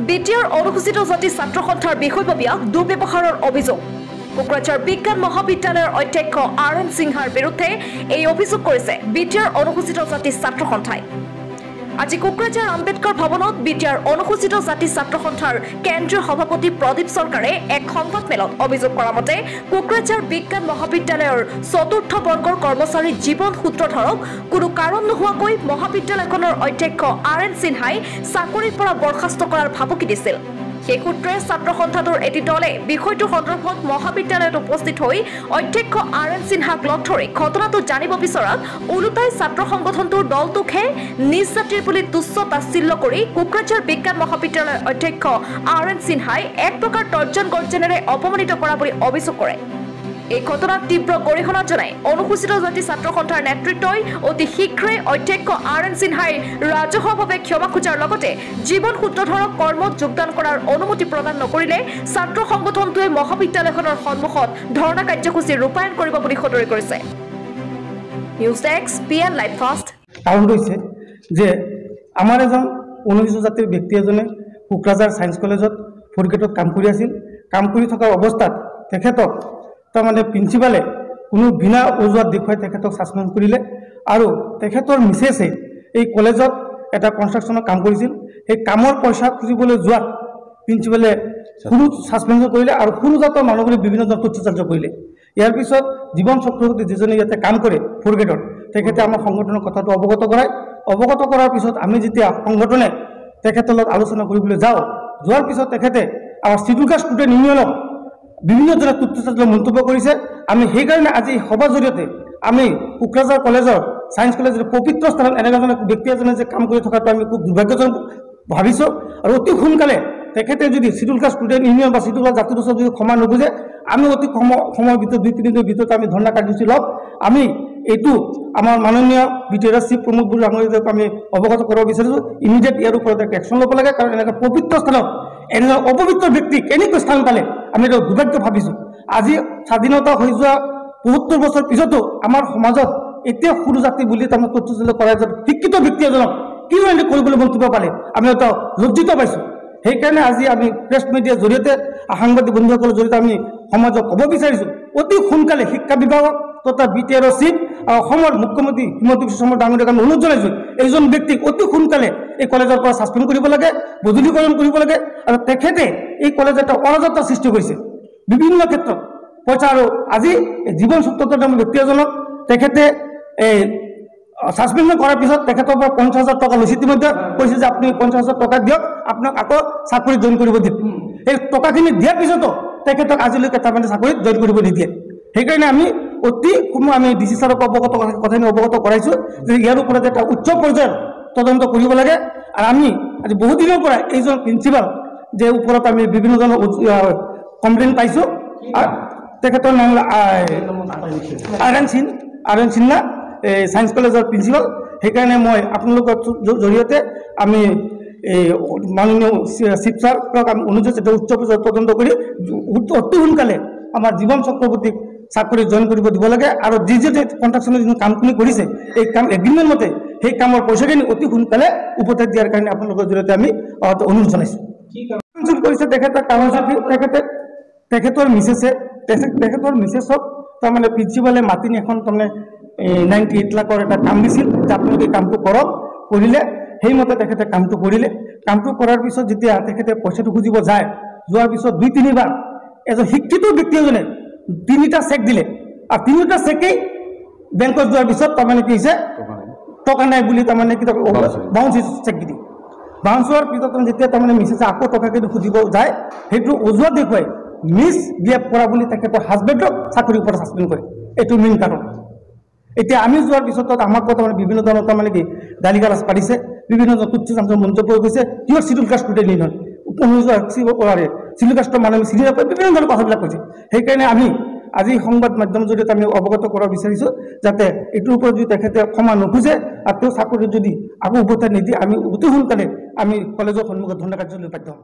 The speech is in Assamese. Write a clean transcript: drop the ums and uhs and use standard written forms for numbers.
বিটিআৰ অনুসূচিত জাতি ছাত্ৰ সন্থাৰ বিষয়ববীয়া দুৰ্ব্যৱহাৰৰ অভিযোগ কোকৰাঝাৰ বিজ্ঞান মহাবিদ্যালয়ৰ অধ্যক্ষ আৰএন সিংহাৰ বিৰুদ্ধে এই অভিযোগ কৰিছে বিটিআৰ অনুসূচিত জাতি ছাত্ৰ সন্থাই। আজি কোকৰাঝাৰ আম্বেদকাৰ ভৱনত বিটিআৰ অনুসূচিত জাতি ছাত্ৰ সন্থাৰ কেন্দ্ৰীয় সভাপতি প্ৰদীপ চৰকাৰে এক সংবাদমেলত অভিযোগ কৰা মতে কোকৰাঝাৰ বিজ্ঞান মহাবিদ্যালয়ৰ চতুৰ্থ বৰ্গৰ কৰ্মচাৰী জীৱন সূত্ৰধৰক কোনো কাৰণ নোহোৱাকৈ মহাবিদ্যালয়খনৰ অধ্যক্ষ আৰএন সিনহাই চাকৰিৰ পৰা বৰ্খাস্ত কৰাৰ ভাবুকি দিছিল। সেই সূত্ৰে ছাত্ৰ সন্থাটোৰ এটি দলে বিষয়টো সন্দৰ্ভত মহাবিদ্যালয়ত উপস্থিত হৈ অধ্যক্ষ আৰএন সিনহাক লগ ধৰি ঘটনাটো জানিব বিচৰাত ওলোটাই ছাত্ৰ সংগঠনটোৰ দলটোকহে নিজ জাতিৰ বুলি তুচ্ছ তাচ্ছিল্য কৰি কোকৰাঝাৰ বিজ্ঞান মহাবিদ্যালয়ৰ অধ্যক্ষ আৰএন সিনহাই এক প্ৰকাৰ তৰ্জন গৰ্জনেৰে অপমানিত কৰা বুলি অভিযোগ কৰে। এই ঘটনাত তীব্ৰ গৰিহণা জনাই অনুসূচিত জাতি ছাত্ৰ সন্থাৰ নেতৃত্বই অতি শীঘ্ৰে অধ্যক্ষ আৰএন সিনহাই ৰাজহুৱাভাৱে ক্ষমা খোজাৰ লগতে জীৱন সূত্ৰধৰক কৰ্মত যোগদান কৰাৰ অনুমতি প্ৰদান নকৰিলে ছাত্ৰ সংগঠনটোৱে মহাবিদ্যালয়খনৰ সন্মুখত ধৰ্ণা কাৰ্যসূচী ৰূপায়ণ কৰিব বুলি সদৰি কৰিছে। News desk PN live fast. কাৰণ হৈছে যে আমাৰ এজন অনুসূচিত জাতিৰ ব্যক্তি এজনে কোকৰাঝাৰ ছায়েন্স কলেজত ফ'ৰ্থ গ্ৰেডত কাম কৰি আছিল। কাম কৰি থকাৰ অৱস্থাত তেখেতক তাৰমানে প্ৰিন্সিপালে কোনো বিনা অজুহাত দেখুৱাই তেখেতক ছাছপেণ্ড কৰিলে আৰু তেখেতৰ মিছেছে এই কলেজত এটা কনষ্ট্ৰাকশ্যনৰ কাম কৰিছিল। সেই কামৰ পইচা খুজিবলৈ যোৱাত প্ৰিন্সিপালে সৰু ছাছপেঞ্চন কৰিলে আৰু সৰু জাতৰ মানুহবোৰে বিভিন্ন ধৰণৰ তথ্যচাৰ্য কৰিলে। ইয়াৰ পিছত জীৱন চক্ৰৱৰ্তী যিজনে ইয়াতে কাম কৰে ফ'ৰ্থ গ্ৰেডত তেখেতে আমাৰ সংগঠনৰ কথাটো অৱগত কৰাৰ পিছত আমি যেতিয়া সংগঠনে তেখেতৰ লগত আলোচনা কৰিবলৈ যোৱাৰ পিছত তেখেতে আমাৰ চিডুল কাষ্ট ষ্টুডেণ্ট ইউনিয়নক বিভিন্ন ধৰণৰ তথ্যচাৰ্য মন্তব্য কৰিছে। আমি সেইকাৰণে আজি সভাৰ জৰিয়তে আমি কোকৰাঝাৰ কলেজৰ ছায়েন্স কলেজৰ পবিত্ৰ স্থানত এনেকুৱা ব্যক্তি এজনে যে কাম কৰি থকাটো আমি খুব দুৰ্ভাগ্যজনক ভাবিছোঁ আৰু অতি সোনকালে তেখেতে যদি চিডুল কাষ্ট ষ্টুডেণ্ট ইউনিয়ন বা চিডুল কাষ্ট জাতিৰ ওচৰত যদি ক্ষমা নোখোজে আমি অতি সময়ৰ ভিতৰত 2-3 দিনৰ ভিতৰত আমি ধৰ্ণা কাৰ্যসূচী ল'ম। আমি এইটো আমাৰ মাননীয় বিটিআৰ চিফ প্ৰমোদ বড়ো ডাঙৰীয়াক আমি অৱগত কৰিব বিচাৰিছোঁ। ইমিডিয়েট ইয়াৰ ওপৰত একটা একশ্যন ল'ব লাগে, কাৰণ এনেকুৱা পবিত্ৰ স্থানত এনে অপবিত্ৰ ব্যক্তি কেনেকৈ স্থান পালে আমি এটা দুৰ্ভাগ্য ভাবিছোঁ। আজি স্বাধীনতা হৈ যোৱা ৭৫ বছৰ পিছতো আমাৰ সমাজত এতিয়া সৰু জাতি বুলি তাৰমানে তথ্যচাৰ্য কৰা এজন শিক্ষিত ব্যক্তি এজনক কিয় এনে কৰিবলৈ মন্তব্য পালে আমি এটা লজ্জিত পাইছোঁ। সেইকাৰণে আজি আমি প্ৰেছ মিডিয়াৰ জৰিয়তে সাংবাদিক বন্ধুসকলৰ জৰিয়তে আমি সমাজক ক'ব বিচাৰিছোঁ অতি সোনকালে শিক্ষা বিভাগক তথা বিটিআৰৰ চিফ অসমৰ মুখ্যমন্ত্ৰী হিমন্ত বিশ্ব শৰ্মা ডাঙৰীয়াক আমি অনুৰোধ জনাইছোঁ এইজন ব্যক্তিক অতি সোনকালে এই কলেজৰ পৰা ছাছপেণ্ড কৰিব লাগে, বদলীকৰণ কৰিব লাগে। আৰু তেখেতে এই কলেজত এটা অৰাজকতাৰ সৃষ্টি কৰিছে বিভিন্ন ক্ষেত্ৰত পইচা। আৰু আজি জীৱন সূত্ৰধৰ নামৰ ব্যক্তি এজনক তেখেতে ছাছপেনশ্যন কৰাৰ পিছত তেখেতৰ পৰা 50,000 টকা লৈছে। ইতিমধ্যে কৈছে যে আপুনি 50,000 টকা দিয়ক, আপোনাক আকৌ চাকৰিত জইন কৰিব দিম। এই টকাখিনি দিয়াৰ পিছতো তেখেতক আজিলৈকে তাৰমানে চাকৰিত জইন কৰিব নিদিয়ে। সেইকাৰণে আমি অতি সময় আমি ডিচি ছাৰক কথাখিনি অৱগত কৰাইছোঁ যে ইয়াৰ ওপৰত এটা উচ্চ পৰ্যায়ৰ তদন্ত কৰিব লাগে। আৰু আমি আজি বহুদিনৰ পৰা এইজন প্ৰিন্সিপাল যে ওপৰত আমি বিভিন্ন ধৰণৰ কমপ্লেইন পাইছোঁ। তেখেতৰ নাম আৰএন সিনহা, ছায়েন্স কলেজৰ প্ৰিন্সিপাল। সেইকাৰণে মই আপোনালোকৰ জৰিয়তে আমি মাননীয় চিফ ছাৰক আমি অনুৰোধ এটা উচ্চ পৰ্যায়ৰ তদন্ত কৰি অতি সোনকালে আমাৰ জীৱন চক্ৰৱৰ্তীক চাকৰি জইন কৰিব দিব লাগে। আৰু যি কণ্ট্ৰাকশ্যনৰ যিটো কামখিনি কৰিছে এই কাম এগ্ৰিমেণ্ট মতে সেই কামৰ পইচাখিনি অতি সোনকালে উভতাই দিয়াৰ কাৰণে আপোনালোকৰ জৰিয়তে আমি অনুৰোধ জনাইছোঁ। কৰিছে তেখেতৰ মিছেছক তাৰমানে প্ৰিন্সিপালে মাতি নি এখন তাৰমানে 98 লাখৰ এটা কাম দিছিল যে আপোনালোকে কামটো কৰক। কৰিলে সেইমতে তেখেতে কামটো কৰিলে। কামটো কৰাৰ পিছত যেতিয়া তেখেতে পইচাটো খুজিব যোৱাৰ পিছত 2-3 বাৰ এজন শিক্ষিত ব্যক্তি এজনে 3টা চেক দিলে আৰু 3টা চেকেই বেংকত যোৱাৰ পিছত তাৰমানে কি হৈছে টকা নাই বুলি তাৰমানে কি বাউন্স চেক দি বাউন্স হোৱাৰ পিছত যেতিয়া তাৰমানে মিছেছে আকৌ টকাখিনি খুজিব যায় সেইটো অজুহাত দেখুৱাই মিছবিহেভ কৰা বুলি তেখেতৰ হাজবেণ্ডক চাকৰিৰ পৰা ছাছপেণ্ড কৰে। এইটো মেইন কাৰণ। এতিয়া আমি যোৱাৰ পিছত আমাক তাৰমানে বিভিন্ন ধৰণৰ তাৰমানে কি গালি গালাজ পাৰিছে, বিভিন্ন ধৰণৰ তুচ্ছ মন্তব্য কৰিছে। কিয় scheduled caste student union scheduled কাষ্টৰ মানুহ চিনি নাপায়, বিভিন্ন ধৰণৰ কথাবিলাক কৈছে। সেইকাৰণে আমি আজি সংবাদ মাধ্যমৰ জৰিয়তে আমি অৱগত কৰিব বিচাৰিছোঁ যাতে এইটোৰ ওপৰত যদি তেখেতে ক্ষমা নোখোজে আৰু তেওঁ চাকৰি যদি আকৌ উভতাই নিদিয়ে আমি অতি সোনকালে আমি কলেজৰ সন্মুখত ধৰ্ণা কাৰ্যসূচী বাধ্য হ'ম।